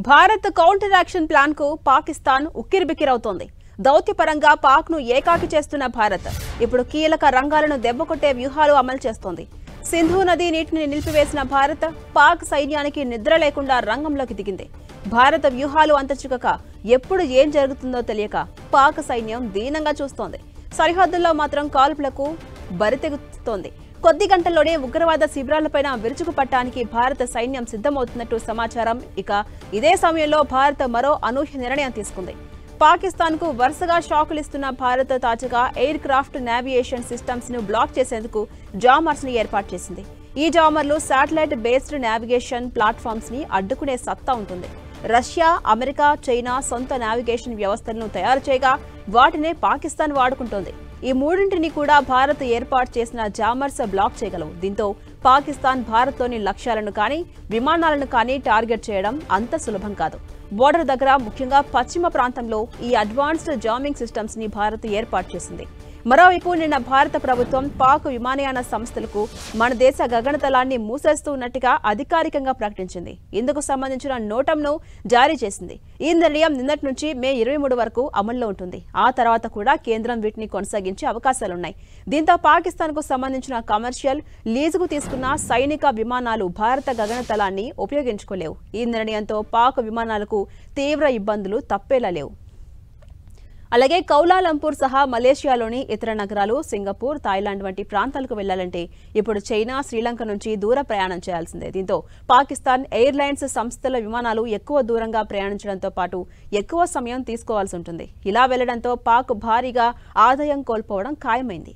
Bharat counter action plan కు పాకిస్తాన్ ఉక్కిరిబిక్కిరవుతోంది. దౌత్యపరంగా పాక్ ను ఏకాకి చేస్తున్న భారత్ ఇప్పుడు కీలక రంగాలను దెబ్బకొట్టే వ్యూహాలు అమలు చేస్తోంది. సింధు నది నీటిని నిలిపివేసిన భారత్ పాక్ సైన్యానికి నిద్ర లేకుండా రంగంలోకి దిగింది. భారత వ్యూహాలు అంతచిక్కక ఎప్పుడు ఏం జరుగుతుందో తెలియక పాక్ సైన్యం దీనంగా చూస్తోంది. సరిహద్దుల్లో మాత్రం కాల్పులకు బరితెగుతోంది. కొద్ది గంటల్లోనే ఉగ్రవాద శిబిరాలపైన విరుచుకుపట్టడానికి భారత సైన్యం సిద్ధమవుతున్నట్టు సమాచారం. ఇక ఇదే సమయంలో భారత్ మరో అనూహ్య నిర్ణయం తీసుకుంది. పాకిస్తాన్ కు వరుసగా షాకులు ఇస్తున్న భారత్ తాజాగా ఎయిర్ క్రాఫ్ట్ నావిగేషన్ సిస్టమ్స్ ను బ్లాక్ చేసేందుకు జామర్స్ ని ఏర్పాటు చేసింది. ఈ జామర్లు శాటిలైట్ బేస్డ్ నావిగేషన్ ప్లాట్ఫామ్స్ ని అడ్డుకునే సత్తా ఉంటుంది. రష్యా, అమెరికా, చైనా సొంత నావిగేషన్ వ్యవస్థలను తయారు చేయగా వాటినే పాకిస్తాన్ వాడుకుంటోంది. ఈ మూడింటిని కూడా భారత్ ఏర్పాటు చేసిన జామర్స్ బ్లాక్ చేయగలవు. దీంతో పాకిస్తాన్ భారత్లోని లక్ష్యాలను కానీ విమానాలను కానీ టార్గెట్ చేయడం అంత సులభం కాదు. బోర్డర్ దగ్గర ముఖ్యంగా పశ్చిమ ప్రాంతంలో ఈ అడ్వాన్స్డ్ జామింగ్ సిస్టమ్స్ ని భారత్ ఏర్పాటు చేసింది. మరోవైపు నిన్న భారత ప్రభుత్వం పాక్ విమానయాన సంస్థలకు మన దేశ గగనతలాన్ని మూసేస్తున్నట్టుగా అధికారికంగా ప్రకటించింది. ఇందుకు సంబంధించిన నోటంను జారీ చేసింది. ఈ నిర్ణయం నిన్నటి నుంచి మే 23 వరకు అమల్లో ఉంటుంది. ఆ తర్వాత కూడా కేంద్రం వీటిని కొనసాగించే అవకాశాలున్నాయి. దీంతో పాకిస్తాన్ కు సంబంధించిన కమర్షియల్ లీజుకు తీసుకున్న సైనిక విమానాలు భారత గగనతలాన్ని ఉపయోగించుకోలేవు. ఈ నిర్ణయంతో పాక్ విమానాలకు తీవ్ర ఇబ్బందులు తప్పేలా లేవు. అలాగే కౌలాలంపూర్ సహా మలేషియాలోని ఇతర నగరాలు, సింగపూర్, థాయిలాండ్ వంటి ప్రాంతాలకు వెళ్లాలంటే ఇప్పుడు చైనా, శ్రీలంక నుంచి దూర ప్రయాణం చేయాల్సిందే. దీంతో పాకిస్తాన్ ఎయిర్లైన్స్ సంస్థల విమానాలు ఎక్కువ దూరంగా ప్రయాణించడంతో పాటు ఎక్కువ సమయం తీసుకోవాల్సి ఉంటుంది. ఇలా వెళ్లడంతో పాక్ భారీగా ఆదాయం కోల్పోవడం ఖాయమైంది.